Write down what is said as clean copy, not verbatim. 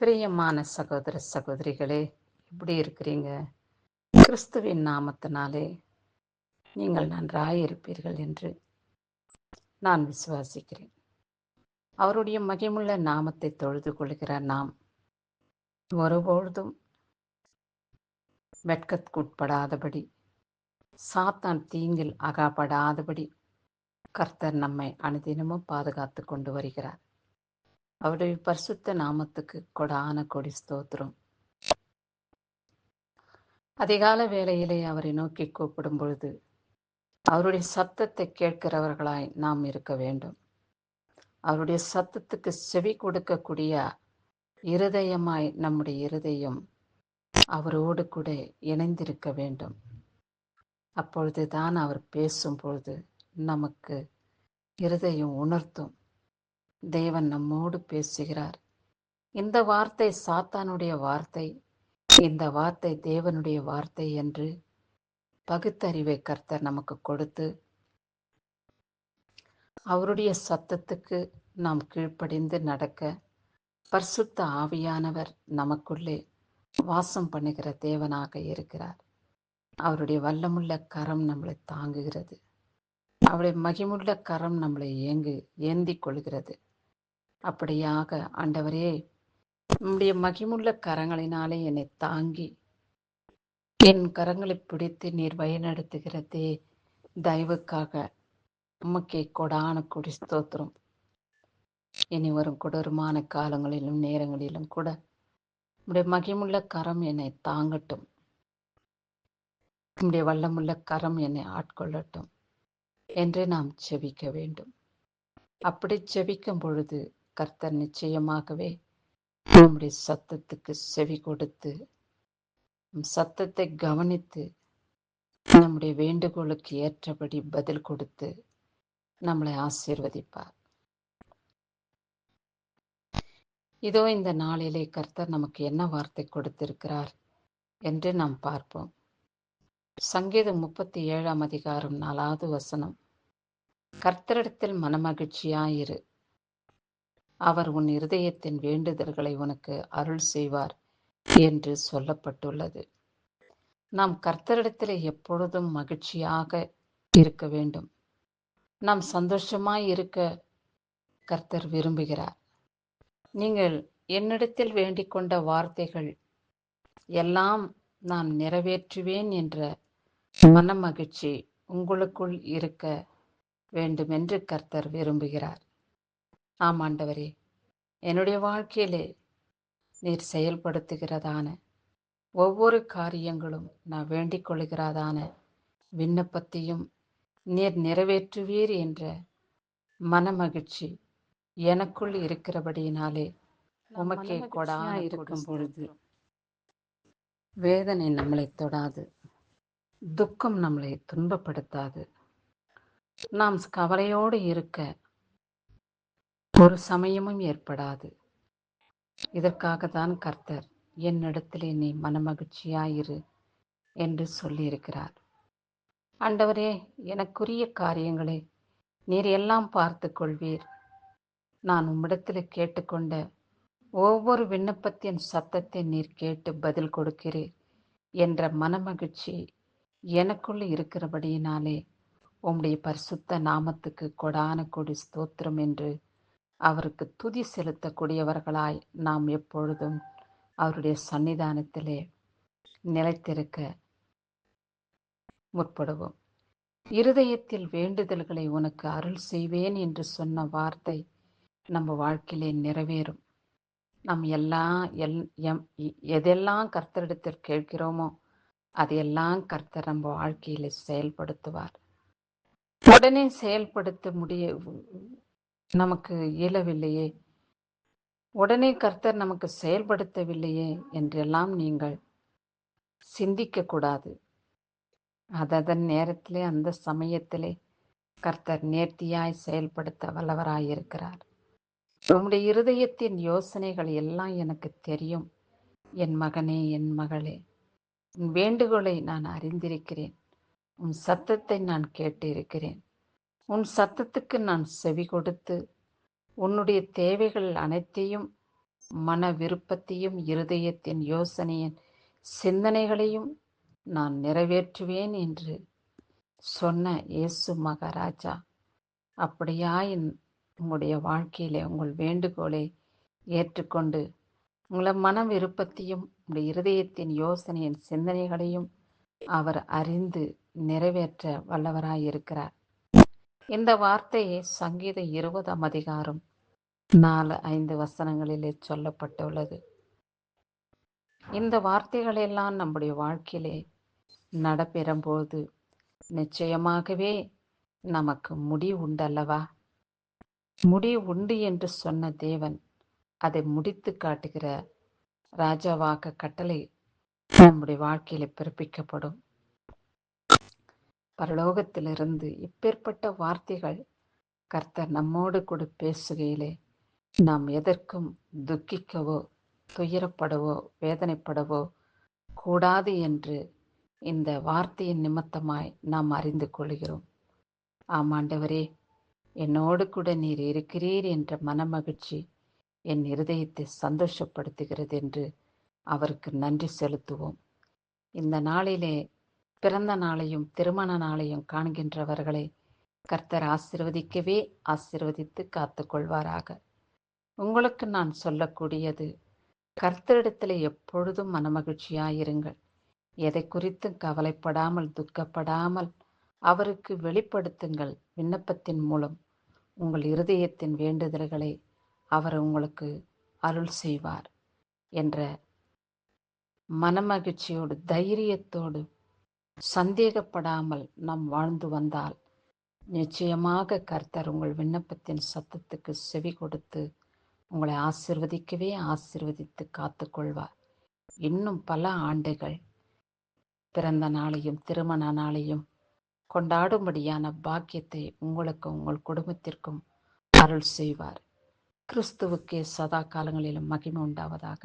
பிரியமான சகோதர சகோதரிகளே, எப்படி இருக்கிறீங்க? கிறிஸ்துவின் நாமத்தினாலே நீங்கள் நன்றாயிருப்பீர்கள் என்று நான் விசுவாசிக்கிறேன். அவருடைய மகிமுள்ள நாமத்தை தொழுது கொள்கிற நாம் ஒருபொழுதும் வெட்கத்துக்குட்படாதபடி, சாத்தான் தீங்கில் அகப்படாதபடி கர்த்தர் நம்மை அனுதினமும் பாதுகாத்து கொண்டு வருகிறார். அவருடைய பரிசுத்த நாமத்துக்கு கொடான கொடி ஸ்தோத்திரம். அதிகால வேளையிலே அவரை நோக்கி கூப்பிடும் பொழுது அவருடைய சத்தத்தை கேட்கிறவர்களாய் நாம் இருக்க வேண்டும். அவருடைய சத்தத்துக்கு செவி கொடுக்கக்கூடிய இருதயமாய் நம்முடைய இருதயம் அவரோடு கூட இணைந்திருக்க வேண்டும். அப்பொழுதுதான் அவர் பேசும் பொழுது நமக்கு இருதயம் உணர்த்தும், தேவன் நம்மோடு பேசுகிறார். இந்த வார்த்தை சாத்தானுடைய வார்த்தை, இந்த வார்த்தை தேவனுடைய வார்த்தை என்று பகுத்தறிவை கர்த்தர் நமக்கு கொடுத்து அவருடைய சத்தத்துக்கு நாம் கீழ்ப்படிந்து நடக்க பரிசுத்த ஆவியானவர் நமக்குள்ளே வாசம் பண்ணுகிற தேவனாக இருக்கிறார். அவருடைய வல்லமுள்ள கரம் நம்மளை தாங்குகிறது. அவருடைய மகிமுள்ள கரம் நம்மளை ஏந்தி கொள்கிறது. அப்படியாக ஆண்டவரே, நம்முடைய மகிமுள்ள கரங்களினாலே என்னை தாங்கி என் கரங்களை பிடித்து நீர் வழிநடத்துகிற தயவுக்காக உமக்கே கொடான கொடி ஸ்தோத்திரம். இனி வரும் கொடூரமான காலங்களிலும் நேரங்களிலும் கூட உம்முடைய மகிமுள்ள கரம் என்னை தாங்கட்டும். உம்முடைய வல்லமுள்ள கரம் என்னை ஆட்கொள்ளட்டும் என்று நாம் செபிக்க வேண்டும். அப்படி செபிக்கும் பொழுது கர்த்தர் நிச்சயமாகவே நம்முடைய சத்தத்துக்கு செவி கொடுத்து சத்தத்தை கவனித்து நம்முடைய வேண்டுகோளுக்கு ஏற்றபடி பதில் கொடுத்து நம்மளை ஆசீர்வதிப்பார். இதோ இந்த நாளிலே கர்த்தர் நமக்கு என்ன வார்த்தை கொடுத்திருக்கிறார் என்று நாம் பார்ப்போம். சங்கீதம் 37 அதிகாரம் 4வது வசனம். கர்த்தரிடத்தில் மனமகிழ்ச்சியாயிரு, அவர் உன் இருதயத்தின் வேண்டுதல்களை உனக்கு அருள் செய்வார் என்று சொல்லப்பட்டுள்ளது. நாம் கர்த்தரிடத்தில் எப்பொழுதும் மகிழ்ச்சியாக இருக்க வேண்டும். நாம் சந்தோஷமாய் இருக்க கர்த்தர் விரும்புகிறார். நீங்கள் என்னிடத்தில் வேண்டிக் கொண்ட வார்த்தைகள் எல்லாம் நான் நிறைவேற்றுவேன் என்ற மனமகிழ்ச்சி உங்களுக்குள் இருக்க வேண்டும் என்று கர்த்தர் விரும்புகிறார். ஆம் ஆண்டவரே, என்னுடைய வாழ்க்கையிலே நீர் செயல்படுத்துகிறதான ஒவ்வொரு காரியங்களும் நான் வேண்டிக் கொள்கிறதான விண்ணப்பத்தையும் நீர் நிறைவேற்றுவீர் என்ற மனமகிழ்ச்சி எனக்குள் இருக்கிறபடியினாலே உமக்கே கொடான இருக்கும் பொழுது வேதனை நம்மளை தொடாது, துக்கம் நம்மளை துன்பப்படுத்தாது. நாம் கவலையோடு இருக்க ஒரு சமயமும் ஏற்படாது. இதற்காகத்தான் கர்த்தர் என்னிடத்திலே நீ மனமகிழ்ச்சியாயிரு என்று சொல்லியிருக்கிறார். ஆண்டவரே, எனக்குரிய காரியங்களை நீர் எல்லாம் பார்த்து கொள்வீர். நான் உம்மிடத்தில் கேட்டுக்கொண்ட ஒவ்வொரு விண்ணப்பத்தின் சத்தத்தை நீர் கேட்டு பதில் கொடுக்கிறீர் என்ற மனமகிழ்ச்சி எனக்குள்ள இருக்கிறபடியினாலே உம்முடைய பரிசுத்த நாமத்துக்கு கொடான கொடி ஸ்தோத்திரம் என்று அவருக்கு துதி செலுத்தக்கூடியவர்களாய் நாம் எப்பொழுதும் அவருடைய சன்னிதானத்திலே நிலைத்திருக்க முற்படுவோம். இருதயத்தில் வேண்டுதல்களை உனக்கு அருள் செய்வேன் என்று சொன்ன வார்த்தை நம்ம வாழ்க்கையிலே நிறைவேறும். நாம் எதெல்லாம் கர்த்தரிடத்தில் கேட்கிறோமோ அதையெல்லாம் கர்த்தர் நம்ம வாழ்க்கையில செயல்படுத்துவார். உடனே செயல்படுத்த நமக்கு இயலவில்லையே, உடனே கர்த்தர் நமக்கு செயல்படுத்தவில்லையே என்றெல்லாம் நீங்கள் சிந்திக்க கூடாது. அதன் நேரத்திலே அந்த சமயத்திலே கர்த்தர் நேர்த்தியாய் செயல்படுத்த வல்லவராயிருக்கிறார். உம்முடைய இருதயத்தின் யோசனைகள் எல்லாம் எனக்கு தெரியும். என் மகனே, என் மகளே, உன் வேண்டுகோளை நான் அறிந்திருக்கிறேன். உன் சத்தத்தை நான் கேட்டிருக்கிறேன். உன் சத்தத்துக்கு நான் செவி கொடுத்து உன்னுடைய தேவைகள் அனைத்தையும் மன விருப்பத்தையும் இருதயத்தின் யோசனையின் சிந்தனைகளையும் நான் நிறைவேற்றுவேன் என்று சொன்ன இயேசு மகாராஜா அப்படியாய் உங்களுடைய வாழ்க்கையிலே உங்கள் வேண்டுகோளை ஏற்றுக்கொண்டு உங்களை மன விருப்பத்தையும் உங்களுடைய இருதயத்தின் யோசனையின் சிந்தனைகளையும் அவர் அறிந்து நிறைவேற்ற வல்லவராயிருக்கிறார். இந்த வார்த்தையை சங்கீதம் 20ஆம் அதிகாரம் 4-5 வசனங்களிலே சொல்லப்பட்டுள்ளது. இந்த வார்த்தைகளெல்லாம் நம்முடைய வாழ்க்கையிலே நடைபெறும்போது நிச்சயமாகவே நமக்கு முடிவு உண்டல்லவா? முடிவு உண்டு என்று சொன்ன தேவன் அதை முடித்து காட்டுகிற ராஜாவாக கட்டளை நம்முடைய வாழ்க்கையில பிறப்பிக்கப்படும். பரலோகத்திலிருந்து இப்பேற்பட்ட வார்த்தைகள் கர்த்தர் நம்மோடு கூட பேசுகையிலே நாம் எதற்கும் துக்கிக்கவோ துயரப்படவோ வேதனைப்படவோ கூடாது என்று இந்த வார்த்தையின் நிமித்தமாய் நாம் அறிந்து கொள்கிறோம். ஆமாண்டவரே, என்னோடு கூட நீர் இருக்கிறீர் என்ற மனமகிழ்ச்சி என் இருதயத்தை சந்தோஷப்படுத்துகிறது என்று அவருக்கு நன்றி செலுத்துவோம். இந்த நாளிலே பிறந்த நாளையும் திருமண நாளையும் காண்கின்றவர்களை கர்த்தர் ஆசீர்வதிக்கவே ஆசீர்வதித்து காத்து கொள்வாராக. உங்களுக்கு நான் சொல்லக்கூடியது, கர்த்தரிடத்தில் எப்பொழுதும் மனமகிழ்ச்சியாயிருங்கள். எதை குறித்தும் கவலைப்படாமல் துக்கப்படாமல் அவருக்கு வெளிப்படுத்துங்கள். விண்ணப்பத்தின் மூலம் உங்கள் இருதயத்தின் வேண்டுதல்களை அவர் உங்களுக்கு அருள் செய்வார் என்ற மனமகிழ்ச்சியோடு தைரியத்தோடு சந்தேகப்படாமல் நாம் வாழ்ந்து வந்தால் நிச்சயமாக கர்த்தர் உங்கள் விண்ணப்பத்தின் சத்தத்துக்கு செவி கொடுத்து உங்களை ஆசீர்வதிக்கவே ஆசீர்வதித்து காத்து கொள்வார். இன்னும் பல ஆண்டுகள் பிறந்த நாளையும் திருமண நாளையும் கொண்டாடும்படியான பாக்கியத்தை உங்களுக்கும் உங்கள் குடும்பத்திற்கும் அருள் செய்வார். கிறிஸ்துவுக்கே சதா காலங்களிலும் மகிமை உண்டாவதாக.